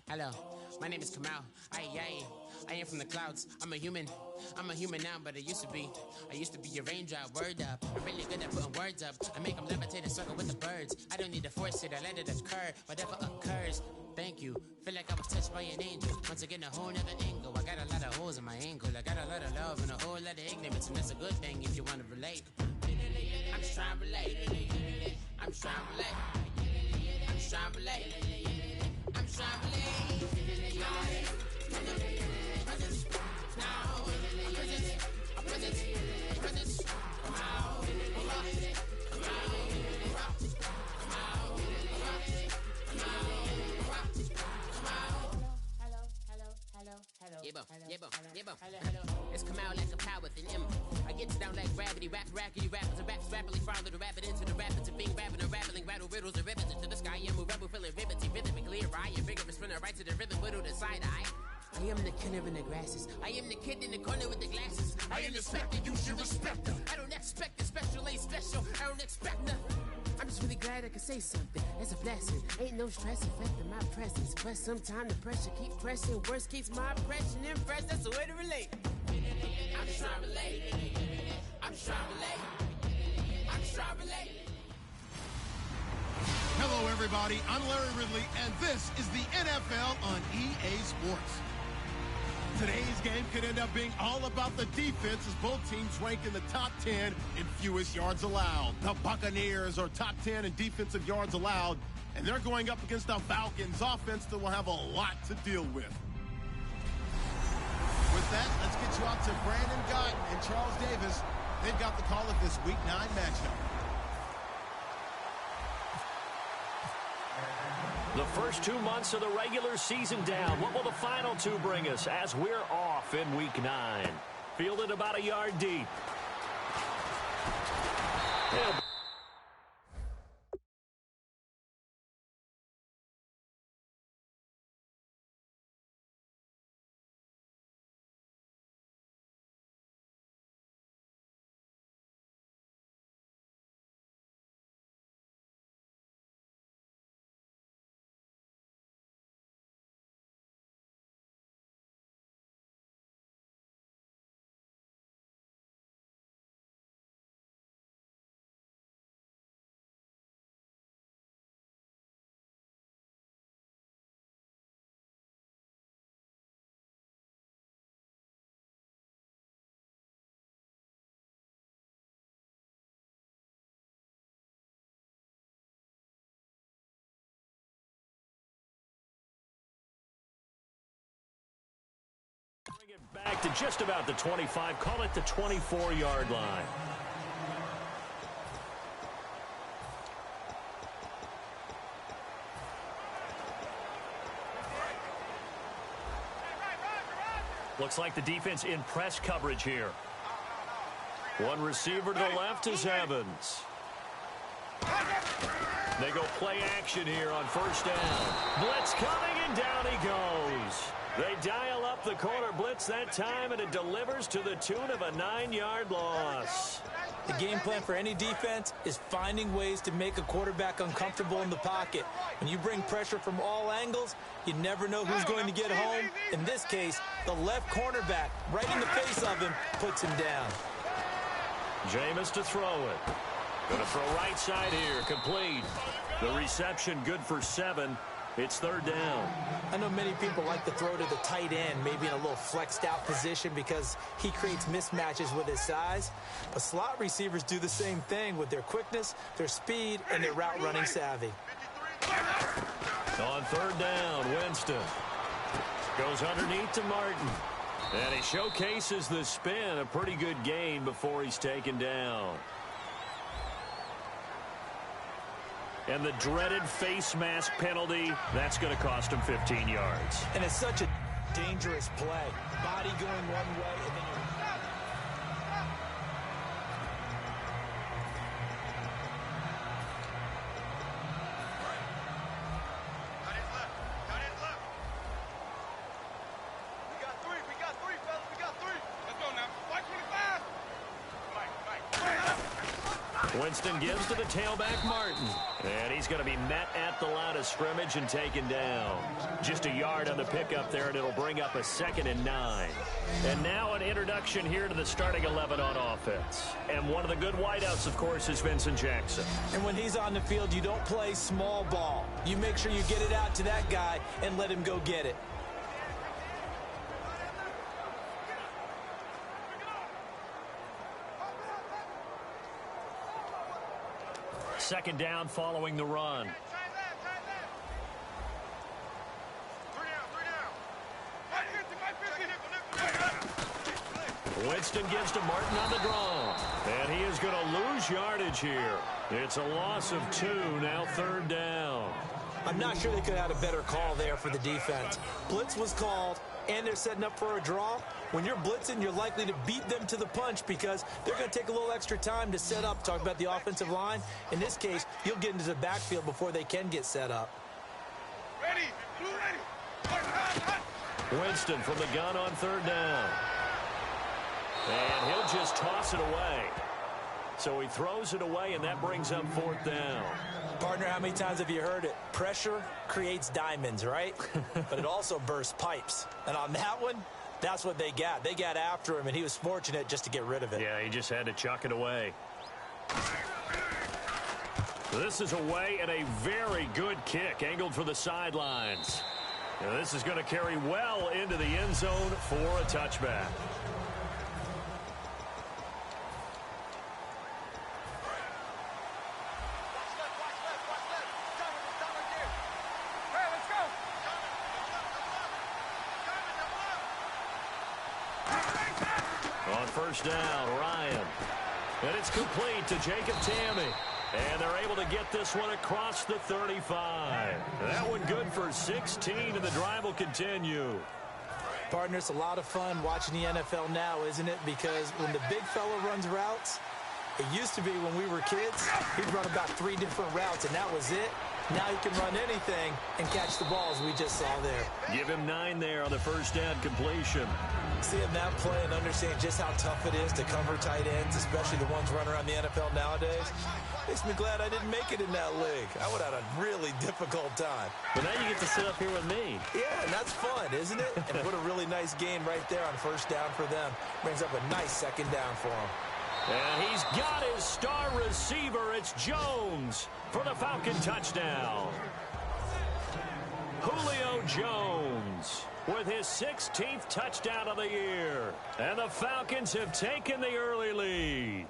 Hello, my name is Kamal. I am from the clouds. I'm a human now, but I used to be a raindrop. Word up, I'm really good at putting words up. I make them levitate and circle with the birds. I don't need to force it, I let it occur. Whatever occurs, thank you. Feel like I was touched by an angel. Once again, a whole nother angle. I got a lot of holes in my ankle. I got a lot of love and a whole lot of ignorance, and that's a good thing if you want to relate. I'm just trying to relate. I'm just trying to relate. I'm just trying to relate. I'm just trying to relate. It's come out like a power within him. I get down like gravity, rackety rappers and raps rapidly follow the rapid into the rapids of being rapping and rattling, rattle riddles and rivets into the sky. I'm a rebel feeling rhythmically right and vigorous, spinning right to the rhythm, whittle the side eye. I am the killer in the grasses. I am the kid in the corner with the glasses. I am the specter, you should respect them. I don't expect the special, ain't special. I don't expect nothing. I'm just really glad I can say something. It's a blessing. Ain't no stress affecting my presence. But sometimes the pressure keeps pressing. Worst keeps my impression impressed. That's the way to relate. I'm just trying to relate. I'm just trying to relate. I'm just trying to relate. Hello, everybody. I'm Larry Ridley, and this is the NFL on EA Sports. Today's game could end up being all about the defense as both teams rank in the top 10 in fewest yards allowed. The Buccaneers are top 10 in defensive yards allowed, and they're going up against the Falcons offense that will have a lot to deal with. With that, let's get you out to Brandon Gotton and Charles Davis. They've got the call of this Week 9 matchup. The first 2 months of the regular season down. What will the final 2 bring us as we're off in Week 9? Fielded about a yard deep. Bring it back to just about the 25. Call it the 24-yard line. Looks like the defense in press coverage here. One receiver to the left is Evans. They go play action here on first down. Blitz coming, and down he goes. They dial up the corner blitz that time, and it delivers to the tune of a 9-yard loss. The game plan for any defense is finding ways to make a quarterback uncomfortable in the pocket. When you bring pressure from all angles, you never know who's going to get home. In this case, the left cornerback, right in the face of him, puts him down. Jameis to throw it. Going to throw right side here, complete. The reception good for 7. It's third down. I know many people like to throw to the tight end, maybe in a little flexed out position because he creates mismatches with his size. But slot receivers do the same thing with their quickness, their speed, and their route running savvy. On third down, Winston goes underneath to Martin. And he showcases the spin, a pretty good gain before he's taken down. And the dreaded face mask penalty, that's going to cost him 15 yards. And it's such a dangerous play. Body going one way, and then you're... Winston gives to the tailback, Martin. And he's going to be met at the line of scrimmage and taken down. Just a yard on the pickup there, and it'll bring up a 2nd and 9. And now an introduction here to the starting 11 on offense. And one of the good wideouts, of course, is Vincent Jackson. And when he's on the field, you don't play small ball. You make sure you get it out to that guy and let him go get it. Second down following the run. Winston gives to Martin on the draw. And he is going to lose yardage here. It's a loss of 2, now 3rd down. I'm not sure they could have had a better call there for the defense. Blitz was called, and they're setting up for a draw. When you're blitzing, you're likely to beat them to the punch because they're going to take a little extra time to set up. Talk about the offensive line. In this case, you'll get into the backfield before they can get set up. Ready. Winston from the gun on 3rd down. And he'll just toss it away. So he throws it away, and that brings up 4th down. Partner, how many times have you heard it? Pressure creates diamonds, right? But it also bursts pipes. And on that one, that's what they got. They got after him, and he was fortunate just to get rid of it. Yeah, he just had to chuck it away. This is away, and a very good kick angled for the sidelines. Now, this is going to carry well into the end zone for a touchback. On 1st down, Ryan. And it's complete to Jacob Tammy. And they're able to get this one across the 35. That one good for 16, and the drive will continue. Partner, it's a lot of fun watching the NFL now, isn't it? Because when the big fella runs routes, it used to be when we were kids, he'd run about 3 different routes, and that was it. Now he can run anything and catch the balls we just saw there. Give him 9 there on the 1st down completion. Seeing that play and understand just how tough it is to cover tight ends, especially the ones running around the NFL nowadays, makes me glad I didn't make it in that league. I would have had a really difficult time. But now you get to sit up here with me. Yeah, and that's fun, isn't it? And what a really nice game right there on 1st down for them. Brings up a nice 2nd down for them. And he's got his star receiver. It's Jones for the Falcon touchdown. Julio Jones with his 16th touchdown of the year. And the Falcons have taken the early lead.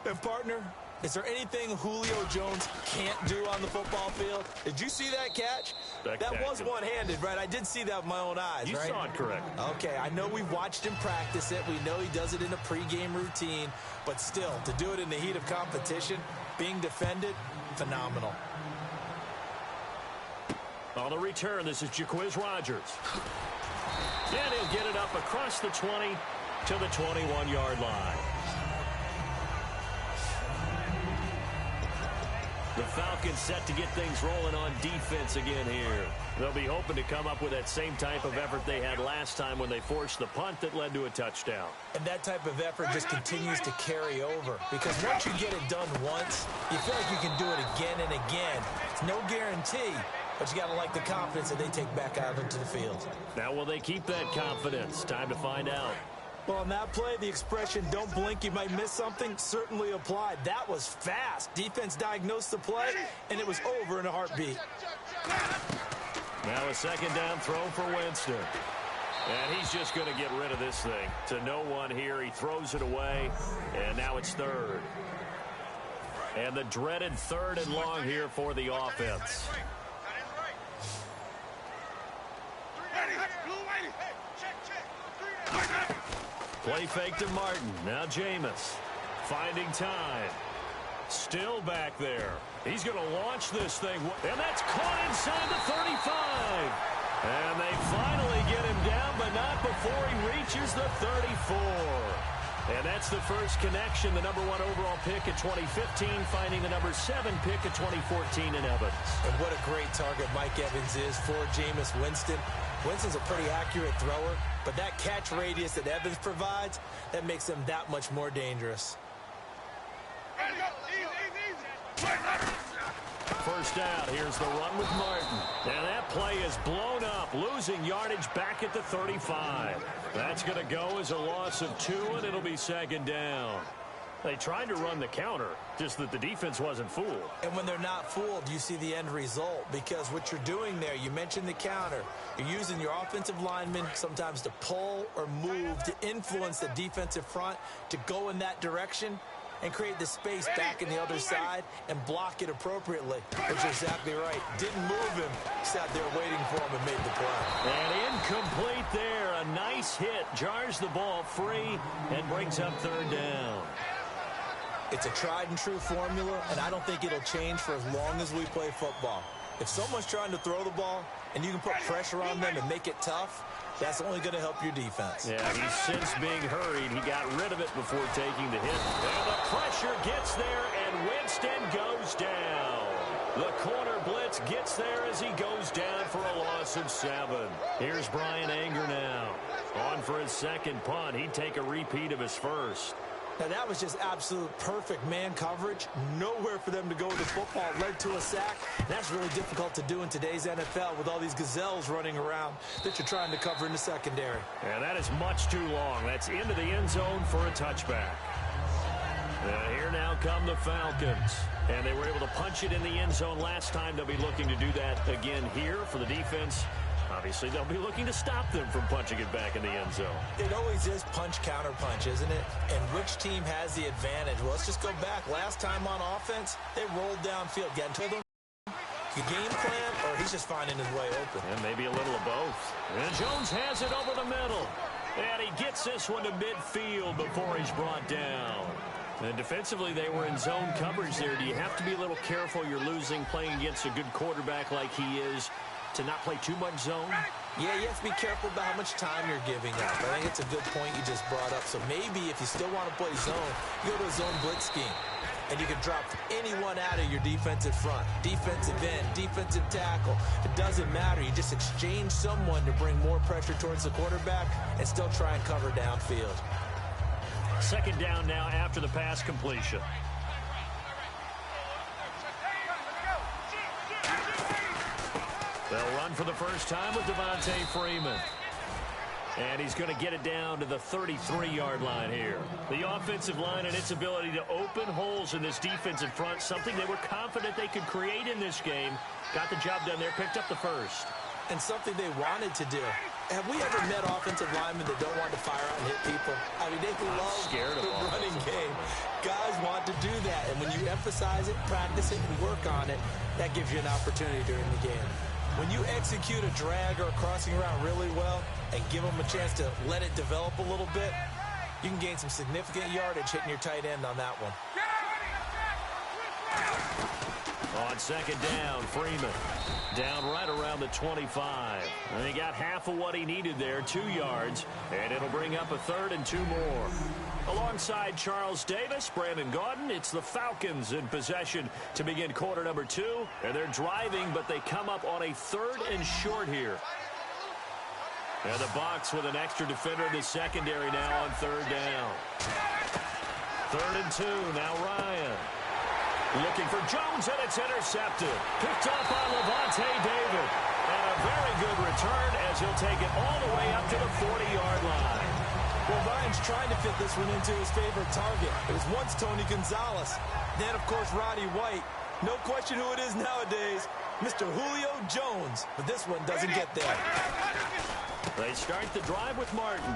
And partner, is there anything Julio Jones can't do on the football field? Did you see that catch? That was one-handed, right? I did see that with my own eyes, You right? saw it correct. Okay, I know we've watched him practice it. We know he does it in a pregame routine. But still, to do it in the heat of competition, being defended, phenomenal. On the return, this is Jaquiz Rogers. And he'll get it up across the 20 to the 21-yard line. The Falcons set to get things rolling on defense again here. They'll be hoping to come up with that same type of effort they had last time when they forced the punt that led to a touchdown. And that type of effort just continues to carry over. Because once you get it done once, you feel like you can do it again and again. It's no guarantee, but you got to like the confidence that they take back out into the field. Now, will they keep that confidence? Time to find out. Well, on that play, the expression, don't blink, you might miss something, certainly applied. That was fast. Defense diagnosed the play, and it was over in a heartbeat. Now a 2nd down throw for Winston. And he's just going to get rid of this thing. To no one here. He throws it away, and now it's 3rd. And the dreaded 3rd and long here for the offense. Play fake to Martin. Now Jameis finding time. Still back there. He's going to launch this thing. And that's caught inside the 35. And they finally get him down, but not before he reaches the 34. And that's the first connection. The #1 overall pick at 2015, finding the #7 pick at 2014 in Evans. And what a great target Mike Evans is for Jameis Winston. Winston's a pretty accurate thrower, but that catch radius that Evans provides, that makes him that much more dangerous. Ready, go. Easy. First down, here's the run with Martin. And that play is blown up, losing yardage back at the 35. That's going to go as a loss of 2, and it'll be second down. They tried to run the counter, just that the defense wasn't fooled. And when they're not fooled, you see the end result, because what you're doing there, you mentioned the counter. You're using your offensive linemen sometimes to pull or move to influence the defensive front to go in that direction and create the space back in the other side and block it appropriately. Which is exactly right. Didn't move him. Sat there waiting for him and made the play. And incomplete there. A nice hit. Jars the ball free and brings up third down. It's a tried-and-true formula, and I don't think it'll change for as long as we play football. If someone's trying to throw the ball and you can put pressure on them and make it tough, that's only going to help your defense. Yeah, he's since being hurried. He got rid of it before taking the hit. And the pressure gets there, and Winston goes down. The corner blitz gets there as he goes down for a loss of 7. Here's Brian Anger now. On for his second punt. He'd take a repeat of his first. Now, that was just absolute perfect man coverage. Nowhere for them to go with the football. Led to a sack. That's really difficult to do in today's NFL with all these gazelles running around that you're trying to cover in the secondary. And that is much too long. That's into the end zone for a touchback. Here now come the Falcons. And they were able to punch it in the end zone last time. They'll be looking to do that again here for the defense. Obviously, they'll be looking to stop them from punching it back in the end zone. It always is punch-counter-punch, isn't it? And which team has the advantage? Well, let's just go back. Last time on offense, they rolled downfield. Getting to them, the game plan, or he's just finding his way open. And maybe a little of both. And Jones has it over the middle. And he gets this one to midfield before he's brought down. And defensively, they were in zone coverage there. Do you have to be a little careful? You're losing, playing against a good quarterback like he is, to not play too much zone? Yeah, you have to be careful about how much time you're giving up. I think it's a good point you just brought up. So maybe if you still want to play zone, you go to a zone blitz scheme. And you can drop anyone out of your defensive front. Defensive end, defensive tackle. It doesn't matter. You just exchange someone to bring more pressure towards the quarterback and still try and cover downfield. Second down now after the pass completion. They'll run for the first time with Devontae Freeman. And he's going to get it down to the 33-yard line here. The offensive line and its ability to open holes in this defensive front, something they were confident they could create in this game. Got the job done there, picked up the first. And something they wanted to do. Have we ever met offensive linemen that don't want to fire out and hit people? I mean, they love the running game. Guys want to do that. And when you emphasize it, practice it, and work on it, that gives you an opportunity during the game. When you execute a drag or a crossing route really well and give them a chance to let it develop a little bit, you can gain some significant yardage hitting your tight end on that one. On second down, Freeman down right around the 25. And he got half of what he needed there, 2 yards, and it'll bring up a 3rd and 2 more. Alongside Charles Davis, Brandon Gaudin, it's the Falcons in possession to begin quarter number 2. And they're driving, but they come up on a 3rd and short here. And the Bucs with an extra defender in the secondary now on 3rd down. 3rd and 2, now Ryan. Looking for Jones, and it's intercepted. Picked up by Levante David. And a very good return as he'll take it all the way up to the 40-yard line. Well, Ryan's trying to fit this one into his favorite target. It was once Tony Gonzalez. Then, of course, Roddy White. No question who it is nowadays. Mr. Julio Jones. But this one doesn't get there. They start the drive with Martin.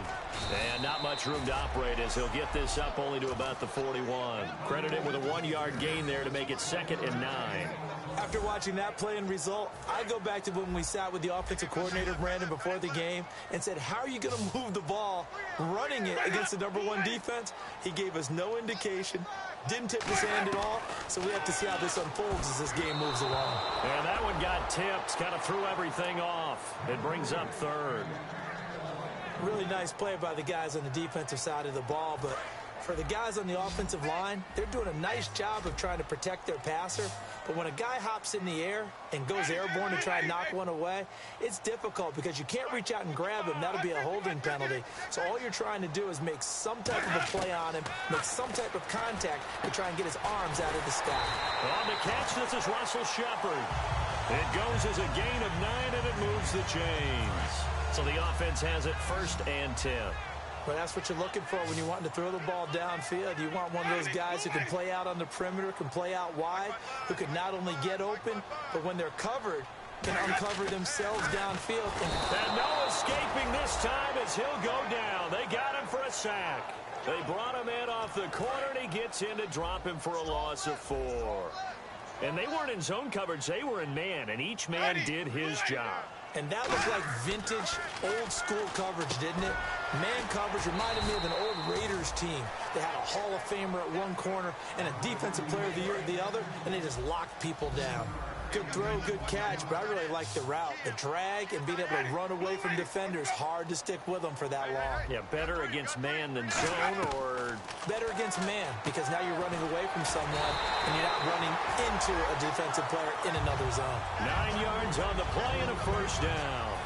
And not much room to operate as he'll get this up only to about the 41. Credit him with a 1-yard gain there to make it 2nd and 9. After watching that play and result, I go back to when we sat with the offensive coordinator, Brandon, before the game and said, how are you going to move the ball running it against the #1 defense? He gave us no indication, didn't tip his hand at all, so we have to see how this unfolds as this game moves along. And that one got tipped, kind of threw everything off. It brings up 3rd. Really nice play by the guys on the defensive side of the ball, but For the guys on the offensive line, they're doing a nice job of trying to protect their passer. But when a guy hops in the air and goes airborne to try and knock one away, it's difficult because you can't reach out and grab him. That'll be a holding penalty. So all you're trying to do is make some type of a play on him, make some type of contact to try and get his arms out of the sky. On the catch, this is Russell Shepard. It goes as a gain of 9, and it moves the chains. So the offense has it 1st and 10. Well, that's what you're looking for when you want to throw the ball downfield. You want one of those guys who can play out on the perimeter, can play out wide, who can not only get open, but when they're covered, can uncover themselves downfield. And no escaping this time as he'll go down. They got him for a sack. They brought him in off the corner, and he gets in to drop him for a loss of 4. And they weren't in zone coverage. They were in man, and each man did his job. And that looked like vintage, old-school coverage, didn't it? Man coverage reminded me of an old Raiders team. They had a Hall of Famer at one corner and a Defensive Player of the Year at the other, and they just locked people down. Good throw, good catch, but I really like the route. The drag and being able to run away from defenders, hard to stick with them for that long. Yeah, better against man than zone, or? Better against man, because now you're running away from someone, and you're not running into a defensive player in another zone. 9 yards on the play and a 1st down.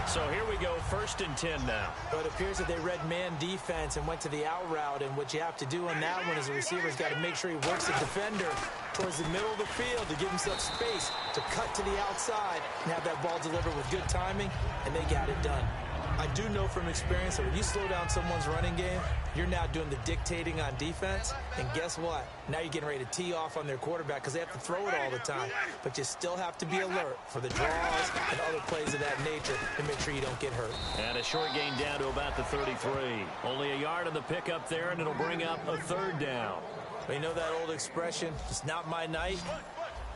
So here we go, 1st and 10 now. Well, it appears that they read man defense and went to the out route, and what you have to do on that one is the receiver's got to make sure he works the defender towards the middle of the field to give himself space to cut to the outside and have that ball delivered with good timing, and they got it done. I do know from experience that when you slow down someone's running game, you're now doing the dictating on defense, and guess what? Now you're getting ready to tee off on their quarterback because they have to throw it all the time. But you still have to be alert for the draws and other plays of that nature to make sure you don't get hurt. And a short gain down to about the 33. Only a yard on the pickup there, and it'll bring up a 3rd down. But you know that old expression, it's not my night?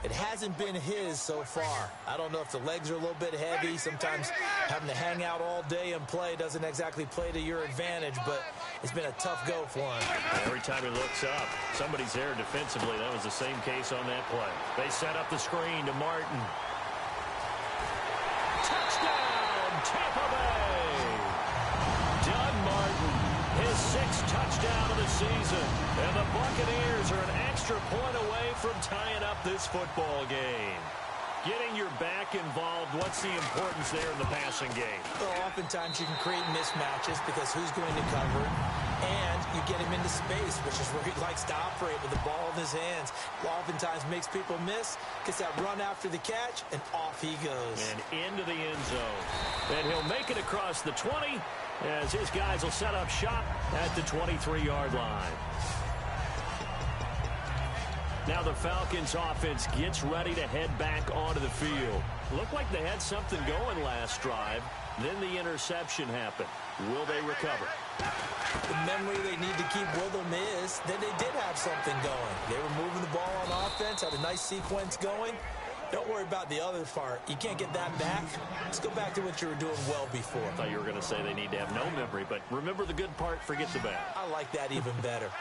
It hasn't been his so far. I don't know if the legs are a little bit heavy. Sometimes having to hang out all day and play doesn't exactly play to your advantage, but it's been a tough go for him. Every time he looks up, somebody's there defensively. That was the same case on that play. They set up the screen to Martin. Touchdown, Tampa Bay! Doug Martin, his 6th touchdown of the season. And the Buccaneers are an extra point away from tying up this football game. Getting your back involved, what's the importance there in the passing game? Well, oftentimes you can create mismatches because who's going to cover it, and you get him into space, which is where he likes to operate with the ball in his hands. Oftentimes makes people miss, gets that run after the catch, and off he goes. And into the end zone. And he'll make it across the 20 as his guys will set up shop at the 23-yard line. Now the Falcons offense gets ready to head back onto the field. Looked like they had something going last drive. Then the interception happened. Will they recover? The memory they need to keep with them is that they did have something going. They were moving the ball on offense, had a nice sequence going. Don't worry about the other part. You can't get that back. Let's go back to what you were doing well before. I thought you were going to say they need to have no memory, but remember the good part, forget the bad. I like that even better.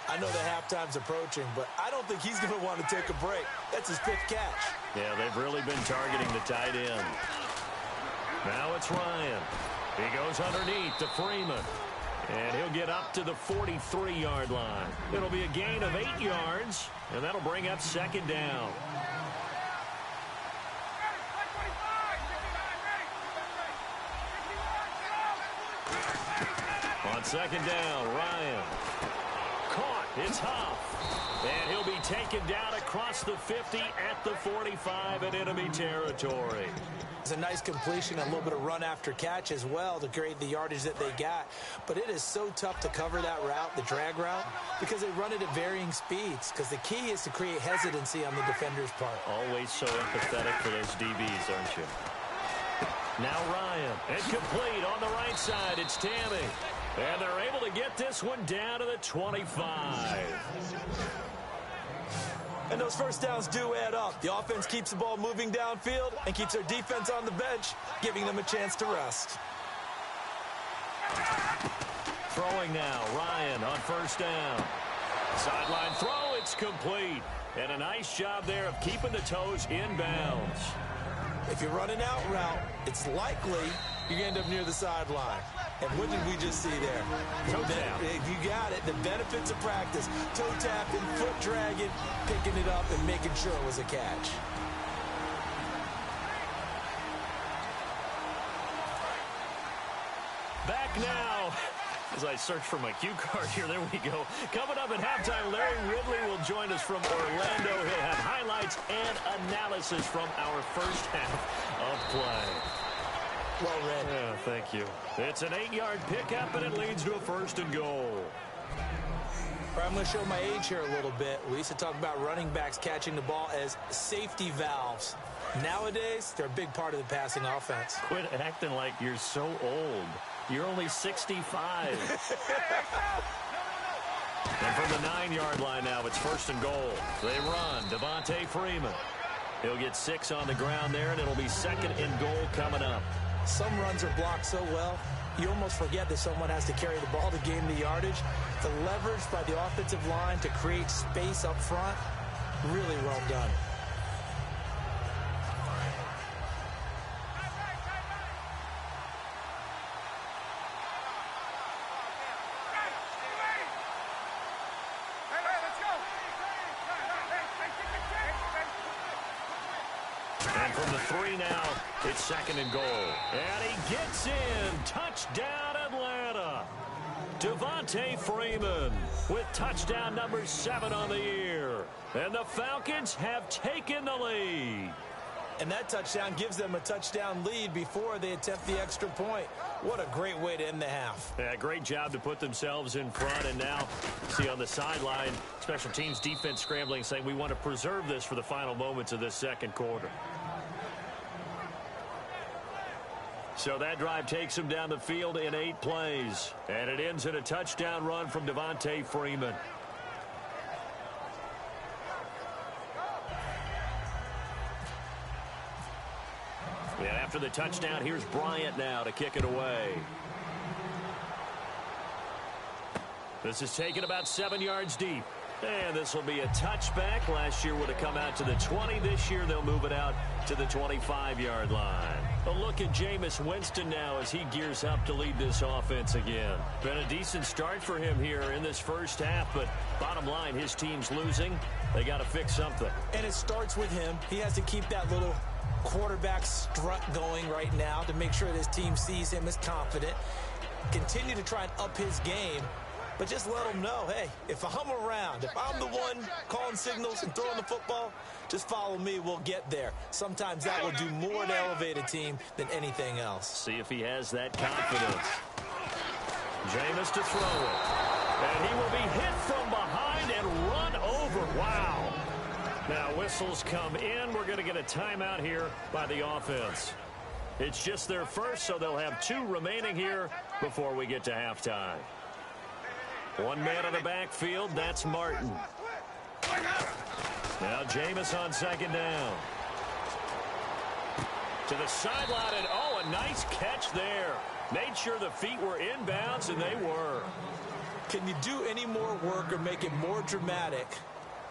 I know the halftime's approaching, but I don't think he's going to want to take a break. That's his 5th catch. Yeah, they've really been targeting the tight end. Now it's Ryan. He goes underneath to Freeman. And he'll get up to the 43-yard line. It'll be a gain of 8 yards, and that'll bring up 2nd down. On 2nd down, Ryan. Caught. It's Huff. And he'll be taken down across the 50 at the 45 in enemy territory. It's a nice completion, a little bit of run after catch as well to create the yardage that they got. But it is so tough to cover that route, the drag route, because they run it at varying speeds. Because the key is to create hesitancy on the defender's part. Always so empathetic for those DBs, aren't you? Now Ryan. Incomplete on the right side. It's Tammy. And they're able to get this one down to the 25. And those first downs do add up. The offense keeps the ball moving downfield and keeps their defense on the bench, giving them a chance to rest. Throwing now, Ryan on 1st down. Sideline throw, it's complete. And a nice job there of keeping the toes in bounds. If you run an out route, it's likely you end up near the sideline. And what did we just see there? Toe tap. You got it. The benefits of practice. Toe tapping, foot dragging, picking it up, and making sure it was a catch. Back now. As I search for my cue card here, there we go. Coming up at halftime, Larry Ridley will join us from Orlando. He'll have highlights and analysis from our first half of play. Well read. Yeah, thank you. It's an 8-yard pickup, and it leads to a 1st and goal. All right, I'm going to show my age here a little bit. We used to talk about running backs catching the ball as safety valves. Nowadays, they're a big part of the passing offense. Quit acting like you're so old. You're only 65. And from the 9-yard line now, it's 1st and goal. They run. Devontae Freeman. He'll get 6 on the ground there, and it'll be 2nd and goal coming up. Some runs are blocked so well, you almost forget that someone has to carry the ball to gain the yardage. The leverage by the offensive line to create space up front, really well done. And from the 3 now, it's 2nd and goal. And he gets in. Touchdown, Atlanta. Devontae Freeman with touchdown number 7 on the year. And the Falcons have taken the lead. And that touchdown gives them a touchdown lead before they attempt the extra point. What a great way to end the half. Yeah, great job to put themselves in front. And now, see on the sideline, special teams defense scrambling, saying we want to preserve this for the final moments of this 2nd quarter. So that drive takes him down the field in 8 plays. And it ends in a touchdown run from Devontae Freeman. And after the touchdown, here's Bryant now to kick it away. This is taken about 7 yards deep. And this will be a touchback. Last year would have come out to the 20. This year they'll move it out to the 25-yard line. A look at Jameis Winston now as he gears up to lead this offense again. Been a decent start for him here in this first half, but bottom line, his team's losing. They got to fix something. And it starts with him. He has to keep that little quarterback strut going right now to make sure this team sees him as confident. Continue to try and up his game. But just let them know, hey, if I'm around, if I'm the one calling signals and throwing the football, just follow me, we'll get there. Sometimes that will do more to elevate a team than anything else. See if he has that confidence. Jameis to throw it. And he will be hit from behind and run over. Wow. Now whistles come in. We're going to get a timeout here by the offense. It's just their first, so they'll have 2 remaining here before we get to halftime. One man on the backfield, that's Martin. Now Jameis on 2nd down. To the sideline, and oh, a nice catch there. Made sure the feet were inbounds, and they were. Can you do any more work or make it more dramatic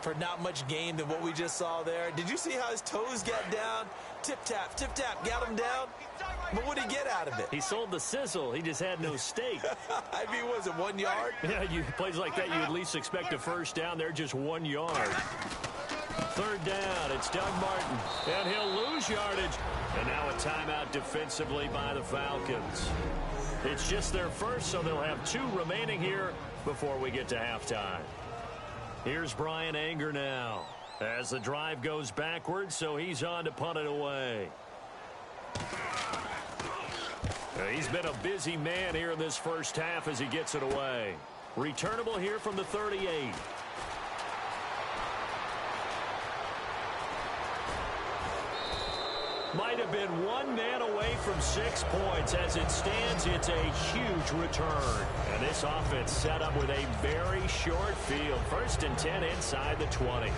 for not much gain than what we just saw there? Did you see how his toes got down? Tip-tap, got him down. But what did he get out of it? He sold the sizzle. He just had no steak. I mean, was it 1 yard? Yeah, plays like that, you at least expect a first down. They're just 1 yard. 3rd down, it's Doug Martin. And he'll lose yardage. And now a timeout defensively by the Falcons. It's just their first, so they'll have 2 remaining here before we get to halftime. Here's Brian Anger now as the drive goes backwards, so he's on to punt it away. He's been a busy man here in this first half as he gets it away. Returnable here from the 38. Might have been 1 man away from 6 points. As it stands, it's a huge return. And this offense set up with a very short field. 1st and 10 inside the 20.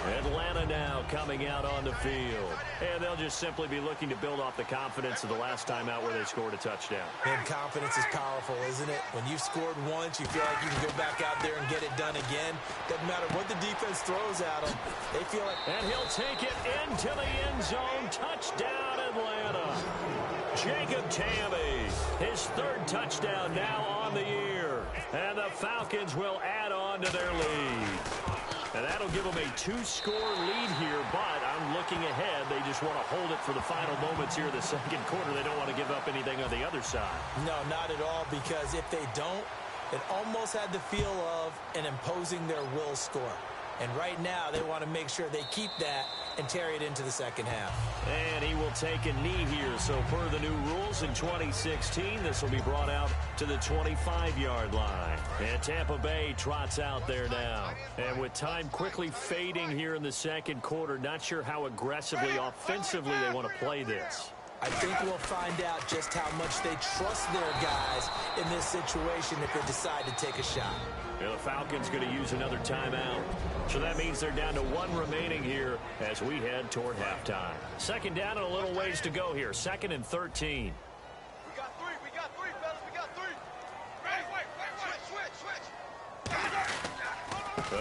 Atlanta now coming out on the field. And they'll just simply be looking to build off the confidence of the last time out where they scored a touchdown. And confidence is powerful, isn't it? When you've scored once, you feel like you can go back out there and get it done again. Doesn't matter what the defense throws at them. They feel like... And he'll take it into the end zone. Touchdown, Atlanta. Jacob Tamme, his third touchdown now on the year. And the Falcons will add on to their lead. And that'll give them a 2-score lead here, but I'm looking ahead. They just want to hold it for the final moments here of the second quarter. They don't want to give up anything on the other side. No, not at all, because if they don't, it almost had the feel of an imposing their will score. And right now, they want to make sure they keep that and carry it into the second half. And he will take a knee here. So per the new rules in 2016, this will be brought out to the 25-yard line. And Tampa Bay trots out there now. And with time quickly fading here in the second quarter, not sure how aggressively, offensively they want to play this. I think we'll find out just how much they trust their guys in this situation if they decide to take a shot. Yeah, the Falcons going to use another timeout. So that means they're down to one remaining here as we head toward halftime. Second down and a little ways to go here. 2nd and 13. We got three, fellas. We got three. Switch.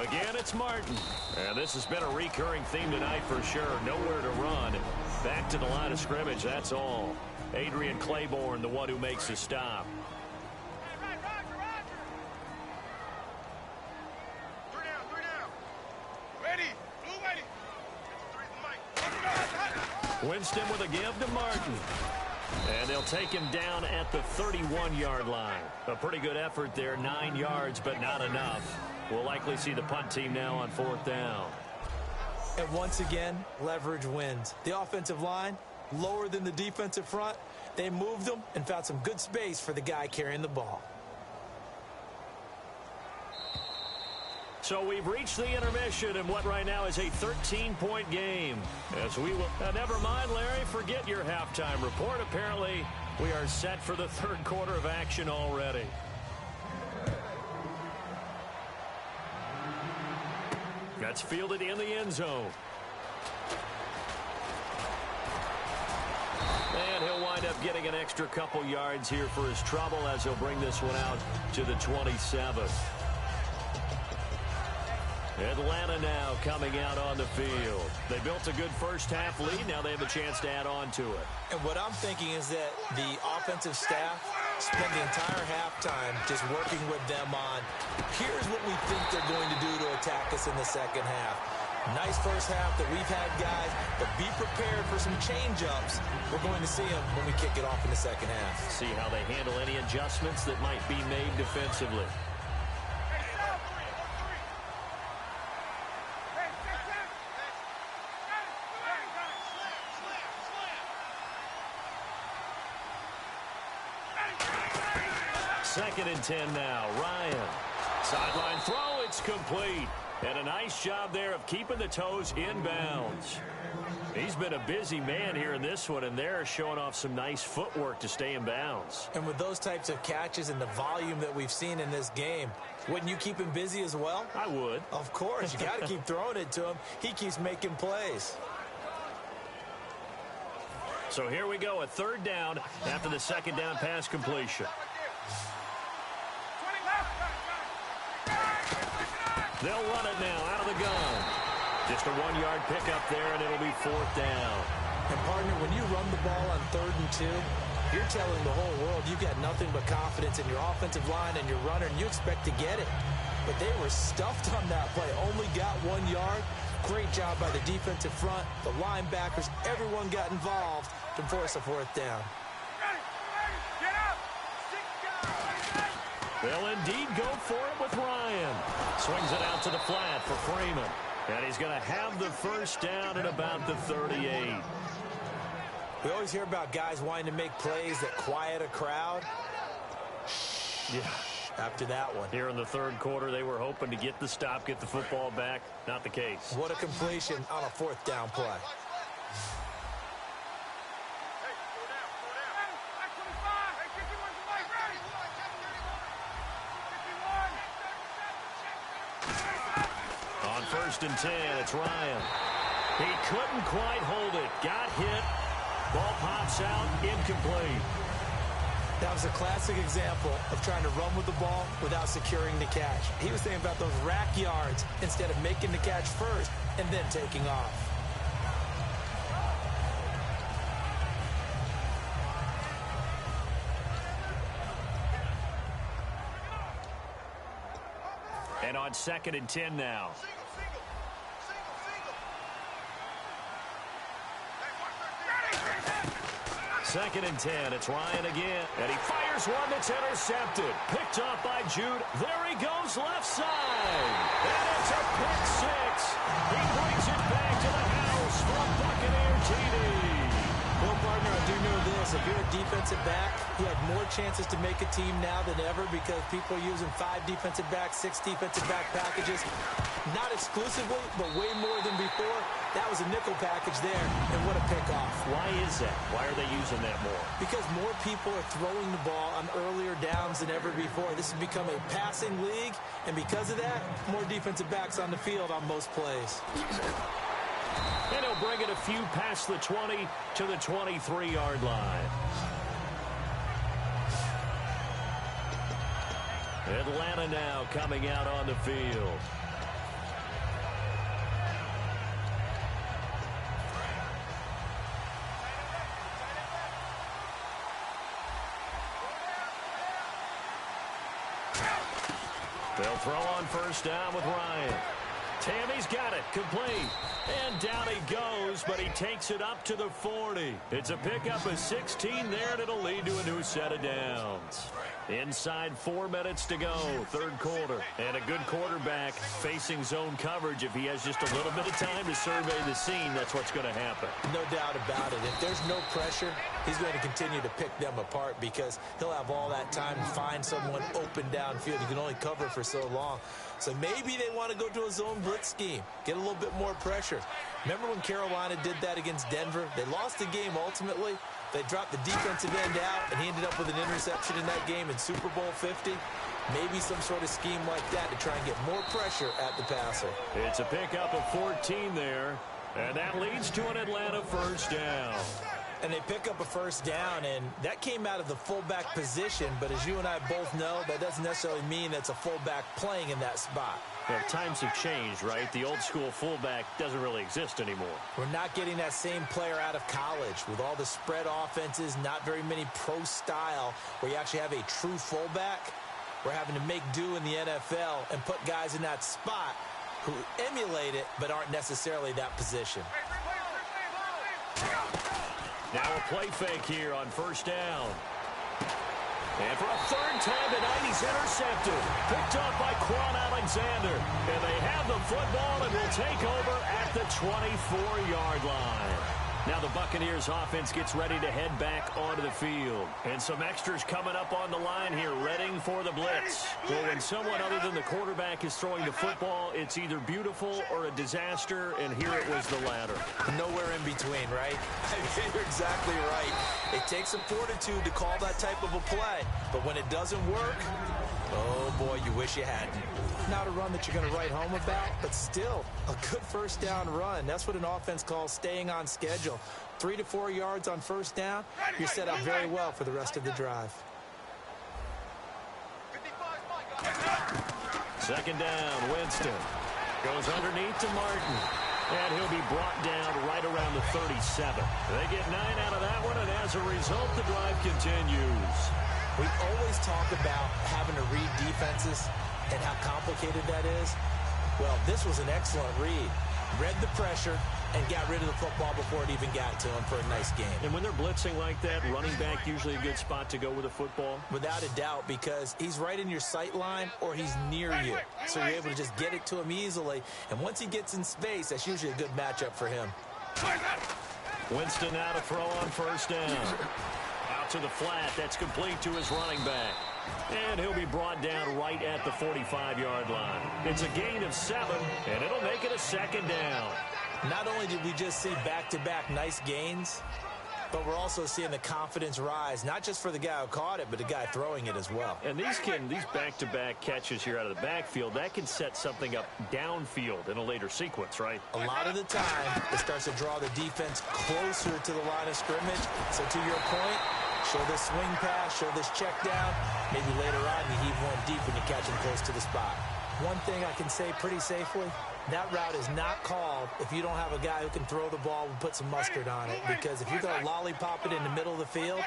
Again, it's Martin. And this has been a recurring theme tonight for sure. Nowhere to run. Back to the line of scrimmage, that's all. Adrian Claiborne, the one who makes the stop. Three down. Ready. Blue ready. Winston with a give to Martin. And they'll take him down at the 31-yard line. A pretty good effort there, 9 yards, but not enough. We'll likely see the punt team now on 4th down. And once again, leverage wins. The offensive line, lower than the defensive front. They moved them and found some good space for the guy carrying the ball. So we've reached the intermission in what right now is a 13-point game. As we will... never mind, Larry, forget your halftime report. Apparently, we are set for the third quarter of action already. That's fielded in the end zone. And he'll wind up getting an extra couple yards here for his trouble as he'll bring this one out to the 27th. Atlanta now coming out on the field. They built a good first half lead. Now they have a chance to add on to it. And what I'm thinking is that the offensive staff spent the entire halftime just working with them on, here's what we think they're going to do to attack us in the second half. Nice first half that we've had, guys, but be prepared for some change-ups. We're going to see them when we kick it off in the second half. See how they handle any adjustments that might be made defensively. Second and 10 now. Ryan. Sideline throw. It's complete. And a nice job there of keeping the toes in bounds. He's been a busy man here in this one, and they're showing off some nice footwork to stay in bounds. And with those types of catches and the volume that we've seen in this game, wouldn't you keep him busy as well? I would. Of course. You got to keep throwing it to him. He keeps making plays. So here we go, a third down after the second down pass completion. They'll run it now out of the gun. Just a 1-yard pickup there, and it'll be 4th down. And, partner, when you run the ball on 3rd and 2, you're telling the whole world you've got nothing but confidence in your offensive line and your runner, and you expect to get it. But they were stuffed on that play, only got 1 yard. Great job by the defensive front, the linebackers, everyone got involved to force a 4th down. They'll indeed go for it with Ryan. Swings it out to the flat for Freeman. And he's going to have the first down at about the 38. We always hear about guys wanting to make plays that quiet a crowd. Yeah. After that one. Here in the third quarter, they were hoping to get the stop, get the football back. Not the case. What a completion on a 4th down play. first and 10. It's Ryan. He couldn't quite hold it. Got hit. Ball pops out. Incomplete. That was a classic example of trying to run with the ball without securing the catch. He was thinking about those rack yards instead of making the catch first and then taking off. And on 2nd and 10 now. Second and 10, it's Ryan again. And he fires one that's intercepted. Picked off by Jude. There he goes left side. And it's a pick six. He brings it back to the house for a Buccaneer TD. Well, partner, I do know this. If you're a defensive back, you had more chances to make a team now than ever because people are using 5 defensive backs, 6 defensive back packages. Not exclusively, but way more than before. That was a nickel package there, and what a pickoff. Why is that? Why are they using that more? Because more people are throwing the ball on earlier downs than ever before. This has become a passing league, and because of that, more defensive backs on the field on most plays. And he'll bring it a few past the 20 to the 23-yard line. Atlanta now coming out on the field. They'll throw on first down with Ryan. Tammy's got it, complete. And down he goes, but he takes it up to the 40. It's a pickup of 16 there, and it'll lead to a new set of downs. Inside 4 minutes to go, third quarter. And a good quarterback facing zone coverage. If he has just a little bit of time to survey the scene, that's what's going to happen. No doubt about it. If there's no pressure, he's going to continue to pick them apart because he'll have all that time to find someone open downfield. You can only cover for so long. So maybe they want to go to a zone blitz scheme, get a little bit more pressure. Remember when Carolina did that against Denver? They lost the game ultimately. They dropped the defensive end out, and he ended up with an interception in that game in Super Bowl 50. Maybe some sort of scheme like that to try and get more pressure at the passer. It's a pickup of 14 there, and that leads to an Atlanta first down. And they pick up a first down, and that came out of the fullback position. But as you and I both know, that doesn't necessarily mean that's a fullback playing in that spot. Well, times have changed, right? The old school fullback doesn't really exist anymore. We're not getting that same player out of college with all the spread offenses, not very many pro style where you actually have a true fullback. We're having to make do in the NFL and put guys in that spot who emulate it but aren't necessarily that position. Now a play fake here on first down. And for a third time tonight, he's intercepted. Picked up by Quan Alexander. And they have the football and will take over at the 24-yard line. Now the Buccaneers offense gets ready to head back onto the field. And some extras coming up on the line here, readying for the blitz. Well, when someone other than the quarterback is throwing the football, it's either beautiful or a disaster, and here it was the latter. Nowhere in between, right? I mean, you're exactly right. It takes some fortitude to call that type of a play. But when it doesn't work, oh boy, you wish you hadn't. Not a run that you're going to write home about, but still a good first down run. That's what an offense calls staying on schedule. 3 to 4 yards on first down, you're set up very well for the rest of the drive. Second down, Winston. Goes underneath to Martin. And he'll be brought down right around the 37. They get 9 out of that one, and as a result, the drive continues. We always talk about having to read defenses and how complicated that is. Well, this was an excellent read. Read the pressure and got rid of the football before it even got to him for a nice game. And when they're blitzing like that, running back usually a good spot to go with the football? Without a doubt, because he's right in your sight line or he's near you. So you're able to just get it to him easily. And once he gets in space, that's usually a good matchup for him. Winston now to throw on first down. Out to the flat. That's complete to his running back. And he'll be brought down right at the 45-yard line. It's a gain of 7, and it'll make it a second down. Not only did we just see back-to-back nice gains, But we're also seeing the confidence rise, not just for the guy who caught it, but the guy throwing it as well. And these back-to-back catches here out of the backfield, that can set something up downfield in a later sequence, right? A lot of the time, it starts to draw the defense closer to the line of scrimmage. So to your point, show this swing pass, show this check down. Maybe later on you heave one deep when you catch him close to the spot. One thing I can say pretty safely, that route is not called if you don't have a guy who can throw the ball and put some mustard on it. Because if you're going to lollipop it in the middle of the field,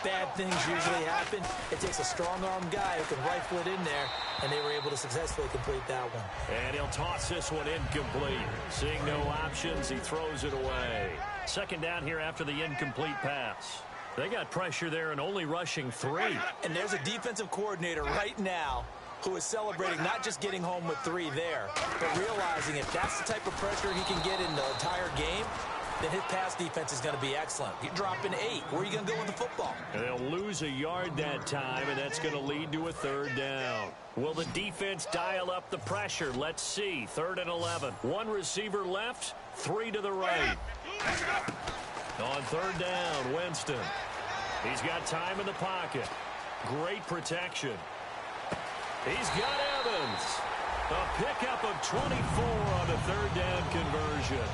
bad things usually happen. It takes a strong-arm guy who can rifle it in there, and they were able to successfully complete that one. And he'll toss this one incomplete. Seeing no options, he throws it away. Second down here after the incomplete pass. They got pressure there and only rushing 3. And there's a defensive coordinator right now who is celebrating not just getting home with 3 there, but realizing if that's the type of pressure he can get in the entire game, then his pass defense is going to be excellent. You're dropping 8. Where are you going to go with the football? And they'll lose a yard that time, and that's going to lead to a third down. Will the defense dial up the pressure? Let's see. 3rd and 11. 1 receiver left, 3 to the right. On 3rd down, Winston. He's got time in the pocket. Great protection. He's got Evans. A pickup of 24 on the 3rd down conversion.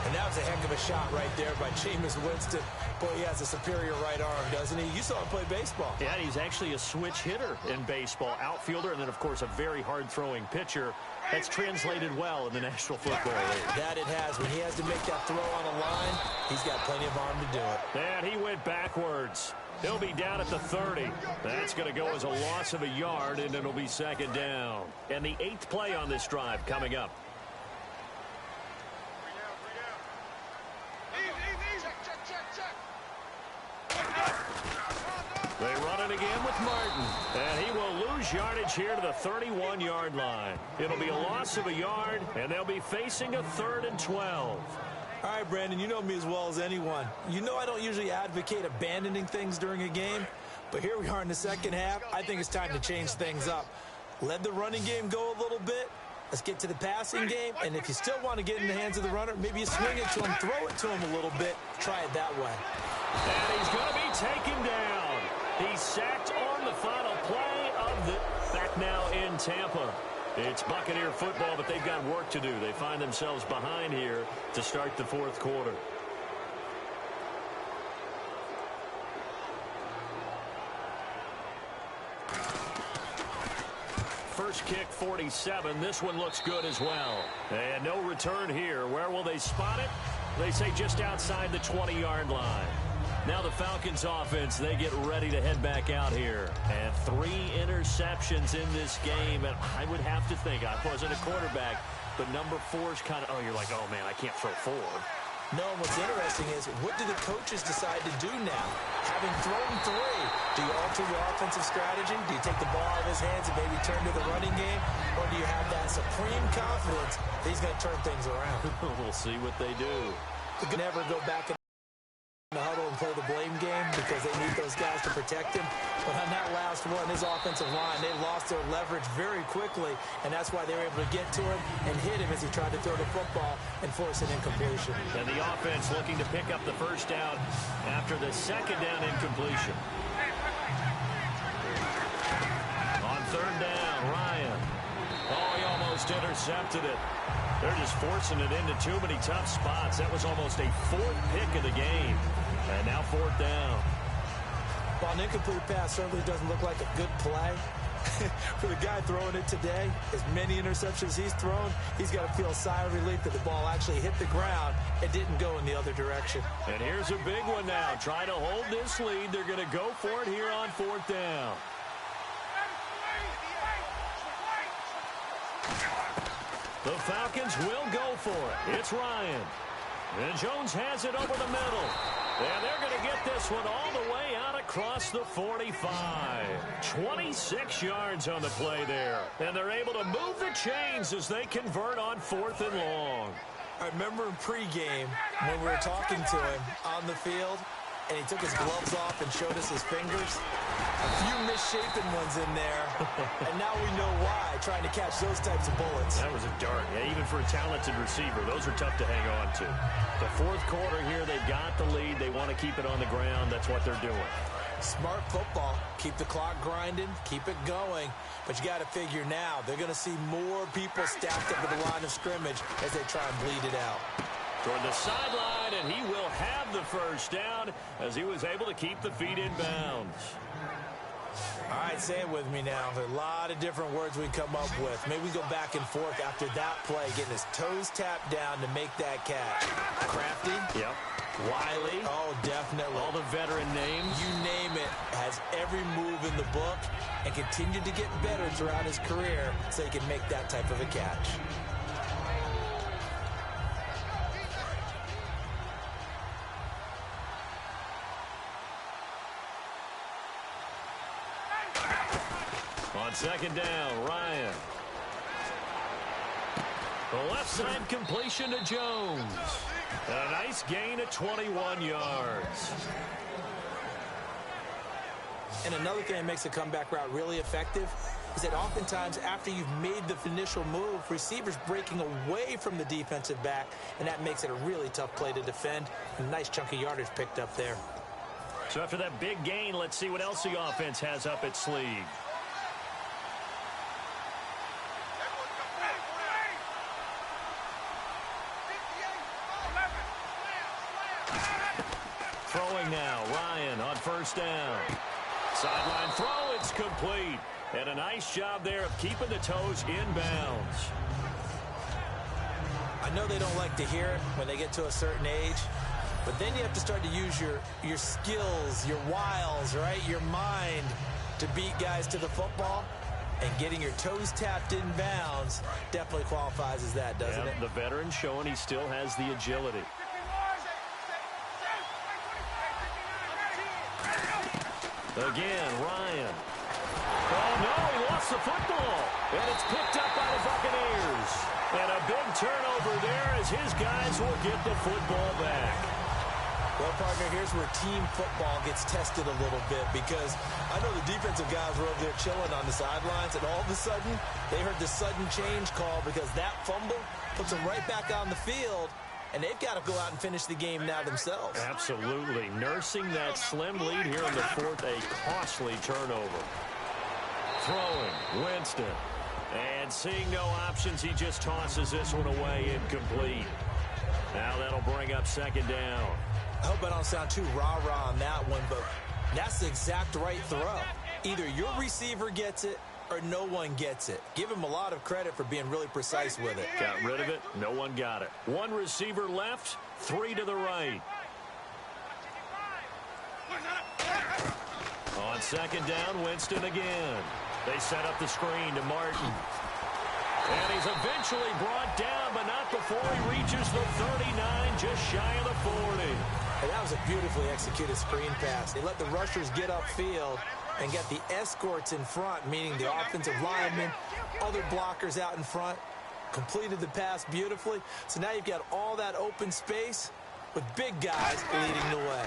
And that was a heck of a shot right there by Jameis Winston. Boy, he has a superior right arm, doesn't he? You saw him play baseball. Yeah, he's actually a switch hitter in baseball. Outfielder, and then, of course, a very hard-throwing pitcher. That's translated well in the National Football League. That it has. When he has to make that throw on the line, he's got plenty of arm to do it. And he went backwards. He'll be down at the 30. That's going to go as a loss of a yard, and it'll be 2nd down. And the 8th play on this drive coming up. They run it again with Martin. And he will lose yardage here to the 31-yard line. It'll be a loss of a yard, and they'll be facing a 3rd and 12. All right, Brandon, you know me as well as anyone. You know I don't usually advocate abandoning things during a game, but here we are in the second half. I think it's time to change things up. Let the running game go a little bit. Let's get to the passing game, and if you still want to get in the hands of the runner, maybe you swing it to him, throw it to him a little bit, try it that way. And he's going to be taken down. He's sacked on the final play of the back now in Tampa. It's Buccaneer football, but they've got work to do. They find themselves behind here to start the 4th quarter. First kick, 47. This one looks good as well. And no return here. Where will they spot it? They say just outside the 20-yard line. Now the Falcons offense, they get ready to head back out here. And 3 interceptions in this game. And I would have to think, I wasn't a quarterback, but number 4's kind of, oh, you're like, oh, man, I can't throw 4. No, and what's interesting is, what do the coaches decide to do now? Having thrown 3, do you alter your offensive strategy? Do you take the ball out of his hands and maybe turn to the running game? Or do you have that supreme confidence that he's going to turn things around? We'll see what they do. They could never go back in the huddle and play the blame game because they need those guys to protect him. But on that last one, his offensive line, they lost their leverage very quickly, and that's why they were able to get to him and hit him as he tried to throw the football and force an incompletion. And the offense looking to pick up the 1st down after the 2nd down incompletion. On 3rd down, Ryan. Oh, he almost intercepted it. They're just forcing it into too many tough spots. That was almost a 4th pick of the game. And now 4th down. Well, an incomplete pass certainly doesn't look like a good play. For the guy throwing it today, as many interceptions he's thrown, he's got to feel a sigh of relief that the ball actually hit the ground and didn't go in the other direction. And here's a big one now. Trying to hold this lead. They're going to go for it here on 4th down. The Falcons will go for it. It's Ryan. And Jones has it over the middle. And they're going to get this one all the way out across the 45. 26 yards on the play there. And they're able to move the chains as they convert on 4th and long. I remember in pregame when we were talking to him on the field, and he took his gloves off and showed us his fingers. A few misshapen ones in there, and now we know why, trying to catch those types of bullets. That was a dart. Yeah, even for a talented receiver, those are tough to hang on to. The fourth quarter here, they've got the lead. They want to keep it on the ground. That's what they're doing. Smart football. Keep the clock grinding, keep it going. But you got to figure now, they're going to see more people stacked up at the line of scrimmage as they try and bleed it out. Toward the sideline, and he will have the first down as he was able to keep the feet in bounds. All right, say it with me now. There's a lot of different words we come up with. Maybe we go back and forth after that play, getting his toes tapped down to make that catch. Crafty? Yep. Wiley? Oh, definitely. All the veteran names? You name it. Has every move in the book and continued to get better throughout his career so he can make that type of a catch. On second down, Ryan. The left side completion to Jones. And a nice gain at 21 yards. And another thing that makes a comeback route really effective is that oftentimes after you've made the initial move, receivers breaking away from the defensive back, and that makes it a really tough play to defend. A nice chunk of yardage picked up there. So after that big gain, let's see what else the offense has up its sleeve. Throwing now, Ryan on first down. Sideline throw, it's complete. And a nice job there of keeping the toes in bounds. I know they don't like to hear it when they get to a certain age, but then you have to start to use your skills, your wiles, right? Your mind to beat guys to the football. And getting your toes tapped in bounds definitely qualifies as that, doesn't it? The veteran showing he still has the agility. Again, Ryan. Oh, no, he lost the football. And it's picked up by the Buccaneers. And a big turnover there as his guys will get the football back. Well, partner, here's where team football gets tested a little bit because I know the defensive guys were over there chilling on the sidelines, and all of a sudden, they heard the sudden change call because that fumble puts them right back on the field, and they've got to go out and finish the game now themselves. Absolutely. Nursing that slim lead here in the fourth, a costly turnover. Throwing, Winston. And seeing no options, he just tosses this one away incomplete. Now that'll bring up second down. I hope I don't sound too rah-rah on that one, but that's the exact right throw. Either your receiver gets it or no one gets it. Give him a lot of credit for being really precise with it. Got rid of it. No one got it. One receiver left, three to the right. On second down, Winston again. They set up the screen to Martin. And he's eventually brought down, but not before he reaches the 39, just shy of the 40. And that was a beautifully executed screen pass. They let the rushers get upfield and get the escorts in front, meaning the offensive linemen, other blockers out in front, completed the pass beautifully. So now you've got all that open space with big guys leading the way.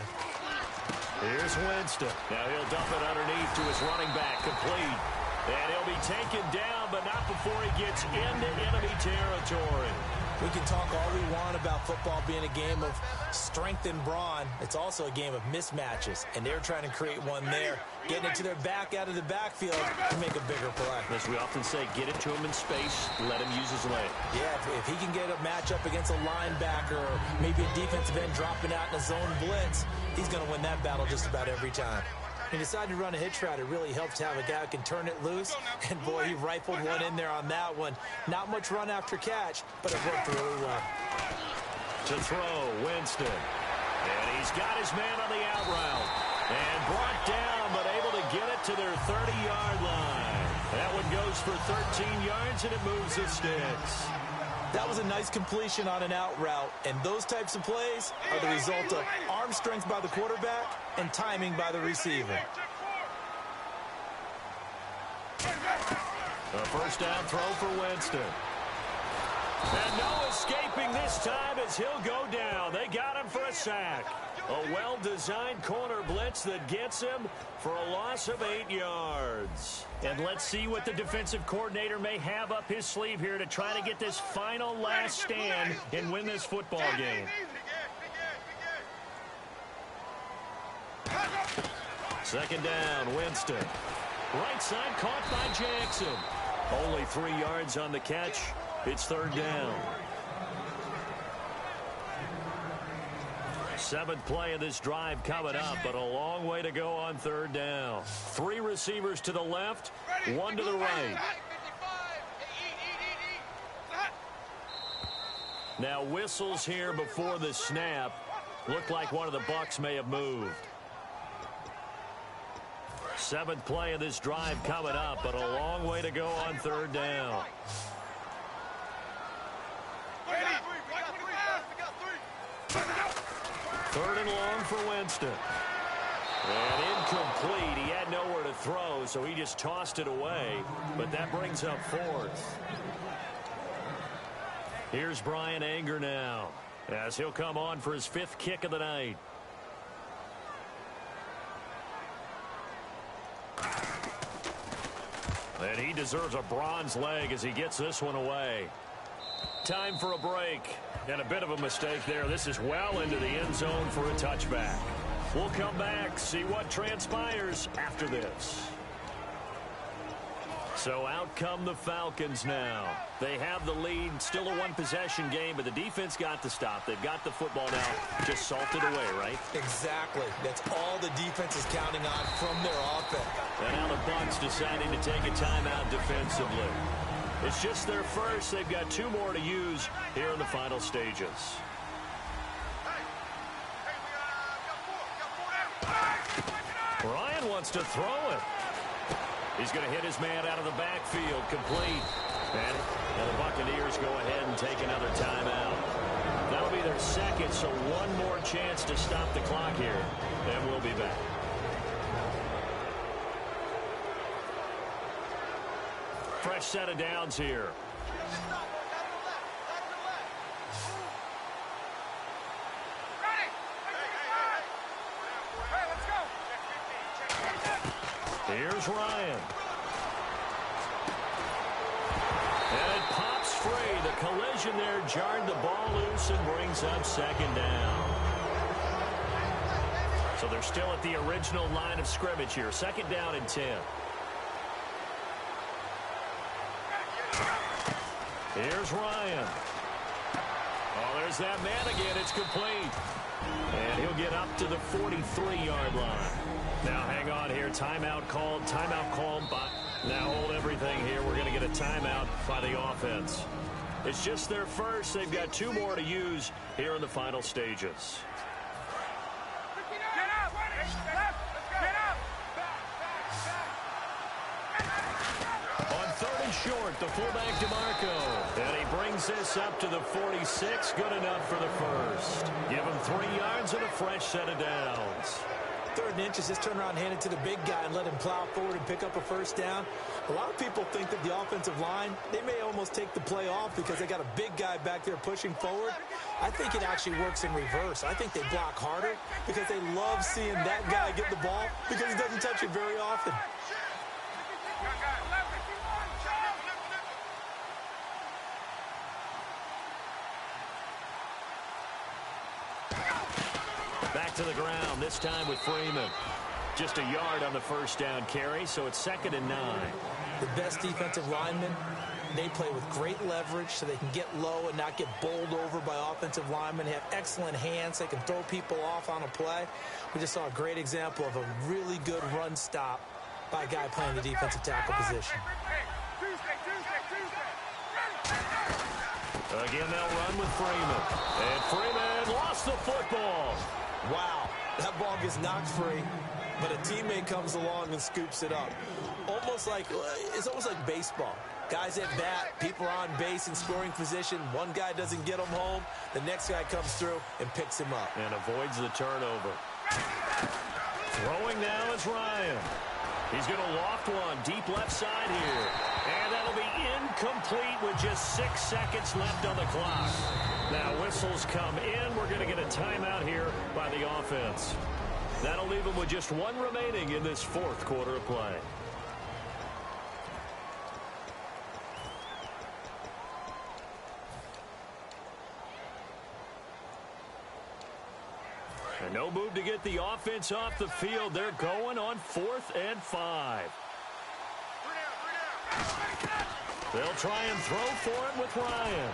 Here's Winston. Now he'll dump it underneath to his running back, complete. And he'll be taken down, but not before he gets into enemy territory. We can talk all we want about football being a game of strength and brawn. It's also a game of mismatches, and they're trying to create one there, getting it to their back out of the backfield to make a bigger play. As we often say, get it to him in space, let him use his leg. Yeah, if he can get a matchup against a linebacker or maybe a defensive end dropping out in a zone blitz, he's going to win that battle just about every time. He decided to run a hitch route. It really helps to have a guy who can turn it loose. And, boy, he rifled one in there on that one. Not much run after catch, but it worked really well. To throw, Winston. And he's got his man on the out route. And brought down, but able to get it to their 30-yard line. That one goes for 13 yards, and it moves the sticks. That was a nice completion on an out route, and those types of plays are the result of arm strength by the quarterback and timing by the receiver. A first down throw for Winston. And no escaping this time as he'll go down. They got him for a sack. A well-designed corner blitz that gets him for a loss of 8 yards. And let's see what the defensive coordinator may have up his sleeve here to try to get this final last stand and win this football game. Second down, Winston. Right side caught by Jackson. Only 3 yards on the catch. It's third down. 7th play of this drive coming up, but a long way to go on third down. 3 receivers to the left, 1 to the right. Now whistles here before the snap. Looked like one of the Bucs may have moved. 7th play of this drive coming up, but a long way to go on third down. Third and long for Winston. And incomplete. He had nowhere to throw, so he just tossed it away. But that brings up 4th. Here's Brian Anger now, as he'll come on for his 5th kick of the night. And he deserves a bronze leg as he gets this one away. Time for a break. And a bit of a mistake there. This is well into the end zone for a touchback. We'll come back, see what transpires after this. So out come the Falcons now. They have the lead. Still a 1-possession game, but the defense got the stop. They've got the football now. Just salted away, right? Exactly. That's all the defense is counting on from their offense. And now the Bucs deciding to take a timeout defensively. It's just their first. They've got 2 more to use here in the final stages. Ryan wants to throw it. He's going to hit his man out of the backfield, complete. And the Buccaneers go ahead and take another timeout. That'll be their second, so 1 more chance to stop the clock here. And we'll be back. Fresh set of downs here. Here's Ryan. And it pops free. The collision there jarred the ball loose and brings up second down. So they're still at the original line of scrimmage here. Second down and 10. Here's Ryan. Oh, there's that man again. It's complete. And he'll get up to the 43-yard line. Now hang on here. Timeout called. Timeout called. But now hold everything here. We're going to get a timeout by the offense. It's just their first. They've got 2 more to use here in the final stages. Short, the fullback DeMarco. And he brings this up to the 46. Good enough for the first. Give him 3 yards and a fresh set of downs. 3rd and inches, just turn around and hand it to the big guy and let him plow forward and pick up a first down. A lot of people think that the offensive line, they may almost take the play off because they got a big guy back there pushing forward. I think it actually works in reverse. I think they block harder because they love seeing that guy get the ball because he doesn't touch it very often. Back to the ground, this time with Freeman. Just a yard on the first down carry, so it's 2nd and 9. The best defensive linemen, they play with great leverage so they can get low and not get bowled over by offensive linemen. They have excellent hands. They can throw people off on a play. We just saw a great example of a really good run stop by a guy playing the defensive tackle position. Again, they'll run with Freeman. And Freeman lost the football. Wow, that ball gets knocked free, but a teammate comes along and scoops it up. It's almost like baseball. Guys at bat, people are on base in scoring position. One guy doesn't get him home. The next guy comes through and picks him up. And avoids the turnover. Throwing now is Ryan. He's going to loft one deep left side here. And that'll be incomplete with just 6 seconds left on the clock. Now whistles come in. We're going to get a timeout here by the offense. That'll leave them with just 1 remaining in this 4th quarter of play. And no move to get the offense off the field. They're going on 4th and 5. They'll try and throw for it with Ryan.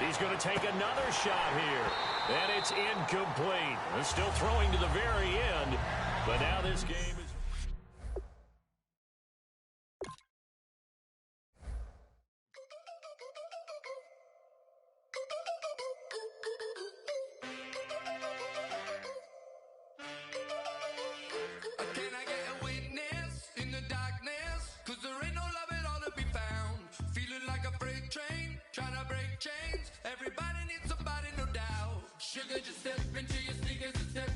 He's going to take another shot here. And it's incomplete. They're still throwing to the very end. But now this game is... Everybody needs somebody, no doubt. Sugar, just step into your sneakers and step